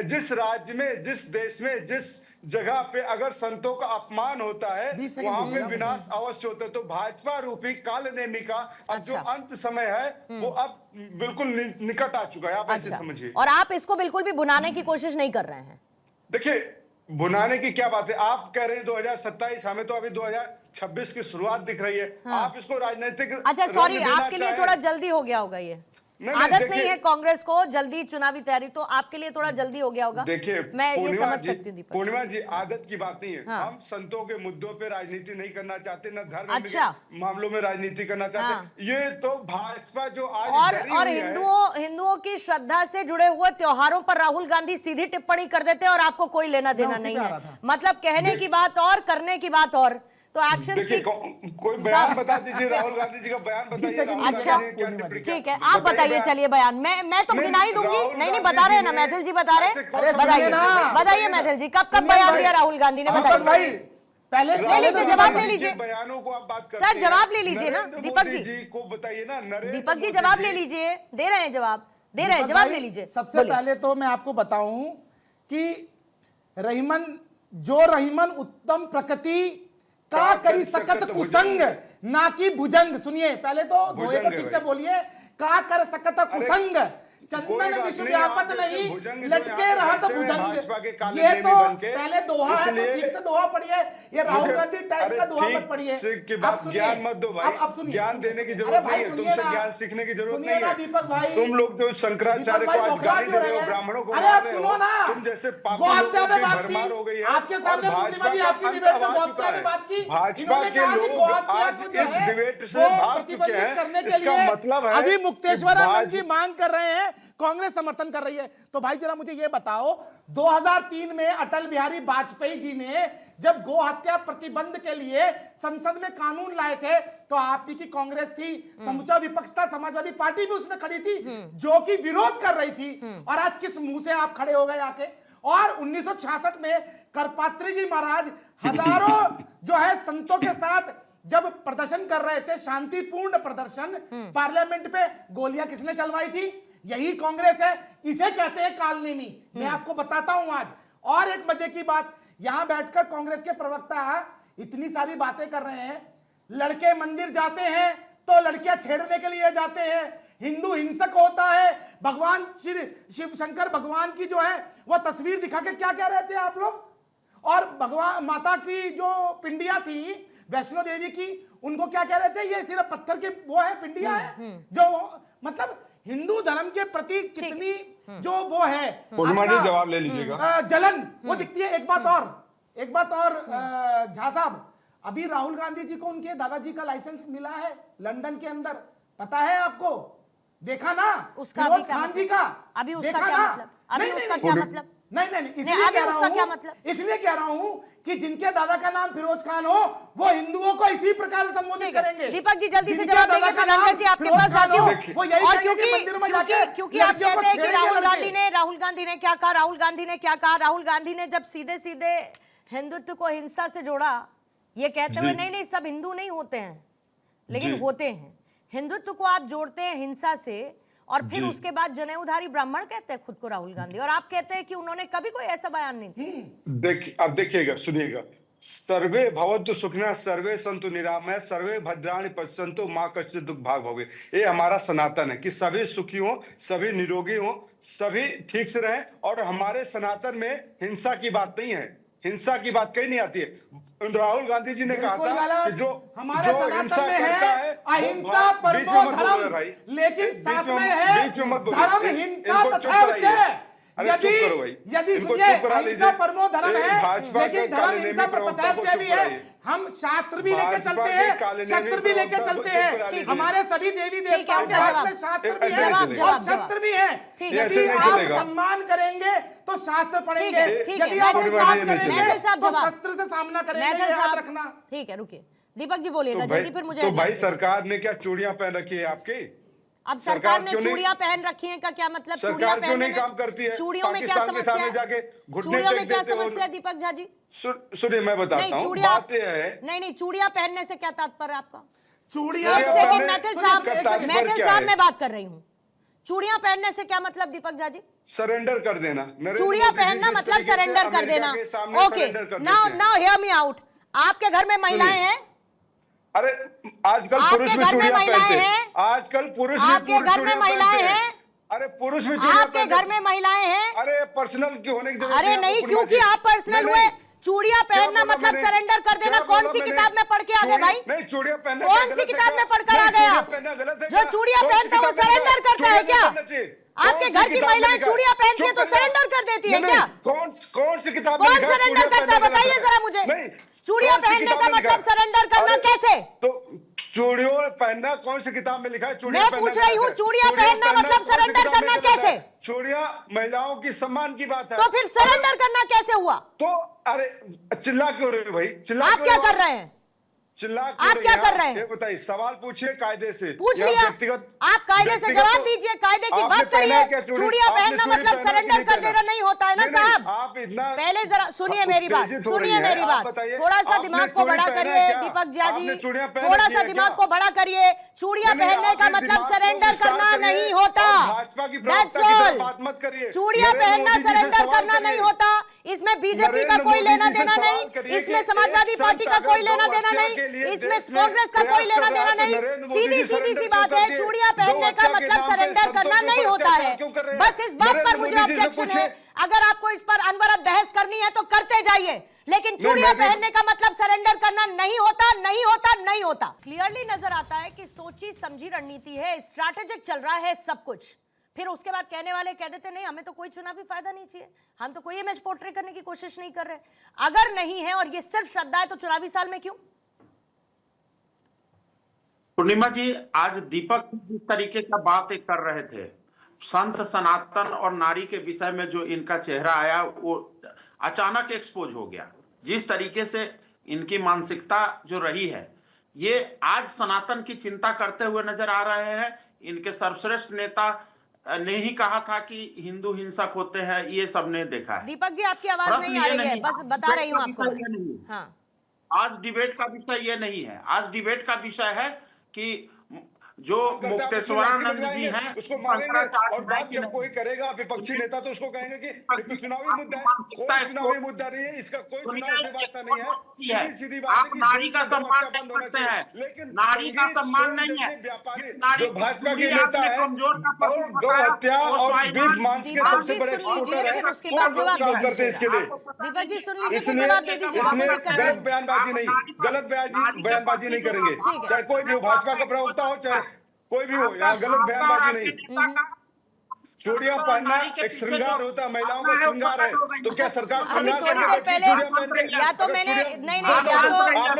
जिस राज्य में, जिस देश में, जिस जगह पे अगर संतों का अपमान होता है वहां पे विनाश अवश्य होता है। तो भाजपा रूपी कालनेमी का अब जो अंत समय है वो अब बिल्कुल निकट आ चुका है, आप ऐसे समझिए। और आप इसको बिल्कुल भी भुनाने की कोशिश नहीं कर रहे हैं? देखिए, भुनाने की क्या बात है, आप कह रहे हैं 2027, हमें तो अभी 2026 की शुरुआत दिख रही है। आप इसको राजनीतिक अच्छा सॉरी, आपके लिए थोड़ा जल्दी हो गया होगा, ये आदत नहीं है कांग्रेस को जल्दी चुनावी तैयारी, तो आपके लिए थोड़ा जल्दी हो गया होगा। देखिए, मैं ये समझ सकती हूँ दीपक। पूर्णिमा जी, आदत की बात नहीं है। हम संतों के मुद्दों पे राजनीति नहीं करना चाहते, न धर्म के मामलों में राजनीति करना चाहते। ये तो भाजपा जो आज और हिंदुओं की श्रद्धा से जुड़े हुए त्योहारों पर राहुल गांधी सीधी टिप्पणी कर देते हैं और आपको कोई लेना देना नहीं है। मतलब कहने की बात और करने की बात और, तो एक्शन कोई बयान बता दीजिए, राहुल गांधी जी का बयान बताइए। अच्छा ठीक है, आप बताइए, चलिए बयान। मैं तो गिनाई दूंगी। नहीं बता रहे ना मैथिल जी, बता रहे, बताइए मैथिल जी, कब बयान दिया राहुल गांधी ने, बताइए। पहले ले लीजिए, जवाब ले लीजिए, बयानों को आप बात करते सर जवाब ले लीजिए ना दीपक जी को बताइए ना। दीपक जी जवाब ले लीजिए, दे रहे हैं जवाब, दे रहे हैं, जवाब ले लीजिए। सबसे पहले तो मैं आपको बताऊं कि रहीमन उत्तम प्रकृति का करी सकत कुसंग ना की भुजंग। सुनिए, पहले तो धोए को ठीक से बोलिए। का कर सकत कुसंग, चंदन विश्व व्यापत नहीं, लटके रहत भुजंग। ये तो पहले दोहा है, तो ठीक से दोहा पढ़िए। ये राहुल गांधी टाइप का दोहा मत पढ़िए। ज्ञान मत दो भाई, अब सुनिए, ज्ञान देने की जरूरत नहीं है, तुमसे ज्ञान सीखने की जरूरत नहीं है दीपक भाई। तुम लोग जो शंकराचार्य को आज गाली दे रहे हो, ब्राह्मणों को अरे आप सुनो ना, तुम जैसे भरमार हो गई है आपके सामने। पूर्णिमा जी आपकी डिबेट में गौहत्या में बात की, भाजपा के लोग आज इस डिबेट से भाग चुके हैं। इसका मतलब है अभी मुक्तेश्वर आनंद जी मांग कर रहे हैं, कांग्रेस समर्थन कर रही है। तो भाई जरा मुझे यह बताओ, 2003 में अटल बिहारी वाजपेयी जी ने जब गो हत्या प्रतिबंध के लिए संसद में कानून लाए थे, तो आपकी की कांग्रेस थी, समूचा विपक्ष था, समाजवादी पार्टी भी उसमें खड़ी थी जो कि विरोध कर रही थी। और आज किस मुंह से आप खड़े हो गए आके? और 1966 में करपात्री जी महाराज हजारों जो है संतों के साथ जब प्रदर्शन कर रहे थे, शांतिपूर्ण प्रदर्शन, पार्लियामेंट पे गोलियां किसने चलवाई थी? यही कांग्रेस है। इसे कहते हैं कालनेमी। मैं आपको बताता हूं आज। और एक मजे की बात, यहां बैठकर कांग्रेस के प्रवक्ता इतनी सारी बातें कर रहे हैं। लड़के मंदिर जाते हैं तो लड़कियां छेड़ने के लिए जाते हैं, हिंदू हिंसक होता है, भगवान शिव शंकर भगवान की जो है वो तस्वीर दिखा के क्या कह रहे थे आप लोग? और भगवान माता की जो पिंडिया थी वैष्णो देवी की, उनको क्या कह रहे थे? ये सिर्फ पत्थर की वो है, पिंडिया है। जो मतलब हिंदू धर्म के प्रति कितनी जो वो है, जवाब ले लीजिएगा, जलन वो दिखती है। एक बात और झा साहब, अभी राहुल गांधी जी को उनके दादाजी का लाइसेंस मिला है लंदन के अंदर, पता है आपको? देखा ना उसका खान जी का? अभी उसका क्या मतलब? अभी उसका क्या मतलब? नहीं, इसलिए कह रहा हूं कि जिनके दादा का नाम फिरोज खान हो वो हिंदुओं को इसी प्रकार से संबोधित करेंगे। दीपक जी जल्दी से जवाब देंगे, फिर रंजन जी आपके पास आती हूँ। और क्योंकि आप कहते हैं कि राहुल गांधी ने क्या कहा, राहुल गांधी ने जब सीधे सीधे हिंदुत्व को हिंसा से जोड़ा, ये कहते हुए नहीं सब हिंदू नहीं होते हैं, लेकिन होते हैं। हिंदुत्व को आप जोड़ते हैं हिंसा से, और फिर उसके बाद जनेऊधारी ब्राह्मण कहते हैं खुद को राहुल गांधी, और आप कहते हैं कि उन्होंने कभी कोई ऐसा बयान नहीं दिया। अब देखिएगा, सुनिएगा, सर्वे भवन्तु सुखिनः सर्वे सन्तु निरामया सर्वे भद्राणि पश्यन्तु मां कश्चित् दुःख भाग भोगे। ये हमारा सनातन है कि सभी सुखी हो, सभी निरोगी हो, सभी ठीक से रहें। और हमारे सनातन में हिंसा की बात नहीं है, हिंसा की बात कहीं नहीं आती है। राहुल गांधी जी ने कहा था कि जो हिंसा करता है अहिंसा परमो धर्म, लेकिन साथ में है धर्म हिंसा तथा यदि अहिंसा परमो धर्म है, लेकिन धर्म हिंसा पर तथैव भी है। हम शास्त्र भी लेके चलते हैं, शस्त्र भी लेके चलते हैं। हमारे सभी देवी देवताओं के हाथ में शास्त्र भी है और शस्त्र भी है। यदि आप सम्मान करेंगे तो शास्त्र पढ़ेंगे, यदि आप करेंगे तो शस्त्र से सामना करेंगे, याद रखना। ठीक है, रुकिए दीपक जी बोलिएगा जल्दी, फिर मुझे। तो भाई सरकार ने क्या चूड़ियां पहन रखी है आपकी? अब सरकार ने चूड़ियां पहन रखी हैं का क्या मतलब? चूड़ियां पहनने काम करती है, चूड़ियों में क्या समस्या है? चूड़ियों में क्या समस्या है दीपक झा जी? सुनिए मैं बताता हूं, बात यह है। नहीं चूड़ियां पहनने से क्या तात्पर्य आपका? चूड़ियां एक सेकंड मैथिल साहब मैं बात कर रही हूँ। चूड़ियां पहनने से क्या मतलब दीपक झा जी? सरेंडर कर देना। नरेंद्र चूड़ियां मोदी जी पहनना जिस मतलब तरीके से सरेंडर कर अमेरिका देना। के सामने ओके, सरेंडर कर नाउ देते हैं। Now hear me out. आपके घर में महिलाएं हैं? अरे आजकल आपके पुरुष भी घर में चूड़ियां महिलाएं पहनते हैं? हैं। आजकल पुरुष भी आपके घर में चूड़ियां महिलाएं पहनते हैं? अरे पुरुष भी चूड़ियां आपके पहनते घर में महिलाएं हैं? अरे पर्सनल की होने की जरूरत अरे है नहीं, आपको, क्योंकि पूर्णिमा जी। आप पर्सनल नहीं, हुए। नहीं। चूड़ियां पहनना बोला मतलब मैंने? सरेंडर कर देना। क्या कौन बोला सी मैंने? किताब में पढ़ के आ गए भाई? नहीं, चूड़ियां पहनना कौन क्या सी गलत है किताब क्या? में पढ़कर आ नहीं, गए चूड़ियां आप? पहनना गलत है जो क्या? चूड़ियां कौन सी पहनता है वो किताब में लिखा सरेंडर करता है चूड़ियां क्या? पहनना चाहिए? आपके कौन सी घर की किताब में महिलाएं लिखा है? चूड़ियां पहनती है चुप तो कर जा। सरेंडर कर देती है नहीं, क्या? कौन सी किताब में कौन लिखा है सरेंडर चूड़ियां करता है पहनना बताइए गलत है? जरा मुझे। नहीं, चूड़ियां कौन सी पहनने किताब का में लिखा मतलब है? सरेंडर करना अरे, कैसे? तो चूड़ियों पहनना कौन सी किताब में लिखा है? चूड़ियां मैं पहनना पूछ रही गलत हूँ, है। चूड़ियां पहनना मतलब कौन सी सरेंडर किताब में करना गलत है? कैसे? चूड़ियां महिलाओं की सम्मान की बात है। तो फिर सरेंडर करना कैसे हुआ? तो अरे चिल्ला क्यों रहे हो भाई? चिल्ला आप क्यों क्या रहे हो कर रहे हैं? चिल्ला आप क्या कर रहे हैं? ये बताइए, सवाल पूछिए कायदे से। पूछ या लिया। व्यक्तिगत आप कायदे से जवाब दीजिए, कायदे की बात करिए। चूड़ियां पहनना मतलब सरेंडर कर देना नहीं होता है ना साहब। आप इतना पहले जरा सुनिए मेरी बात, उत्तेजित हो रही सुनिए है। मेरी आप बात। बताइए, थोड़ा सा आपने दिमाग को चूड़ी बड़ा पहना करिए है क्या? दीपक झा जी, आपने चूड़ियां पहन थोड़ा रखी सा है दिमाग क्या? को बड़ा करिए। चूड़ियां नहीं, पहनने का आपने मतलब दिमाग को सरेंडर विस्तार करना करिए नहीं होता। और भाजपा की That's प्रवक्ता की तरह all। बात मत करिए। चूड़ियां नरेंद्र पहनना मोदी जी से सरेंडर सवाल करना नहीं करिए। होता। इसमें बीजेपी का नरेंद्र कोई मोदी लेना जी से देना सवाल नहीं, करिए इसमें कि समाजवादी एक पार्टी का संत कोई अगर लेना गौ देना हत्या नहीं, के लिए इसमें देश में कांग्रेस का कोई प्रयास लेना कर रहा देना है तो नहीं। नरेंद्र मोदी सीधी जी सीधी सी सरेंडर बात क्यों है, कर दिए? चूड़ियां गौ पहनने का हत्या के मतलब नाम पे सरेंडर संतों करना के नहीं ऊपर होता है। अत्याचार क्यों कर रहे हैं? बस इस बात नरेंद्र पर मुझे मोदी जी से ऑब्जेक्शन है। पूछिए। अगर आपको इस पर अनवरत बहस करनी है तो करते जाइए, लेकिन चूड़ियां मैं भी- पहनने का मतलब सरेंडर करना नहीं होता, नहीं होता, नहीं होता। क्लियरली नजर आता है कि सोची समझी रणनीति है, स्ट्रैटेजिक चल रहा है सब कुछ। फिर उसके बाद कहने वाले कह देते नहीं हमें तो कोई चुनावी फायदा नहीं चाहिए, हम तो कोई इमेज पोर्ट्रे करने की कोशिश नहीं कर रहे। अगर नहीं है और ये सिर्फ श्रद्धा है तो चुनावी साल में क्यों? पूर्णिमा जी, आज दीपक जिस तरीके का बात कर रहे थे, संत सनातन और नारी के विषय में जो इनका चेहरा आया वो अचानक एक्सपोज हो गया। जिस तरीके से इनकी मानसिकता जो रही है, ये आज सनातन की चिंता करते हुए नजर आ रहे हैं। इनके सर्वश्रेष्ठ नेता ने ही कहा था कि हिंदू हिंसक होते हैं, ये सबने देखा है। दीपक जी आपकी आवाज प्रश्न नहीं आ ये रही है, नहीं, बस बता रही हूँ आपको। डिबेट का विषय ये नहीं है। हाँ, आज डिबेट का विषय ये नहीं है। आज डिबेट का विषय है कि जो मुक्तेश्वरानंद जी हैं उसको मारेंगे शंकराचार्य और हैं बात कि जब नहीं। कोई करेगा विपक्षी नेता तो उसको कहेंगे कि ये चुनावी मुद्दा है। मानसिकता कोई इसको- चुनावी मुद्दा नहीं है, इसका कोई चुनाव से वास्ता नहीं है। है। सीधी सीधी बात है आप कि नारी देश का में सम्मान गौ हत्या नहीं बंद होना करते चाहिए। हैं। लेकिन नारी का संगीत, सम्मान फिल्म नहीं है। जैसे व्यापारी नारी जो भाजपा के चूड़ी नेता आपने है कमजोर का और प्रतीक गौ बताया, हत्या वो और स्वाभिमान बीफ मांस के दीपक सबसे जी बड़े सुन लीजिए, एक्सपोर्टर है। फिर उसके बाद वो जवाब काम दे करते हैं इसके लिए। दीपक जी सुन लीजिए, फिर इसलिए जवाब दे दीजिएगा, कोई इसलिए दिक्कत गलत नहीं। बयानबाजी नहीं, गलत बयानबाजी नहीं करेंगे। ठीक है। चाहे कोई भी हो, भाजपा का प्रवक्ता हो चाहे कोई भी हो, यहाँ गलत बयानबाजी नहीं। चूड़ियां पहनना एक श्रृंगार होता है, महिलाओं का श्रृंगार है। तो क्या सरकार अभी श्रृंगार थोड़ी करके देर बैठी पहले चूड़ियां पहन के? या तो अगर मैंने चूड़ियां- नहीं नहीं या तो आप लोग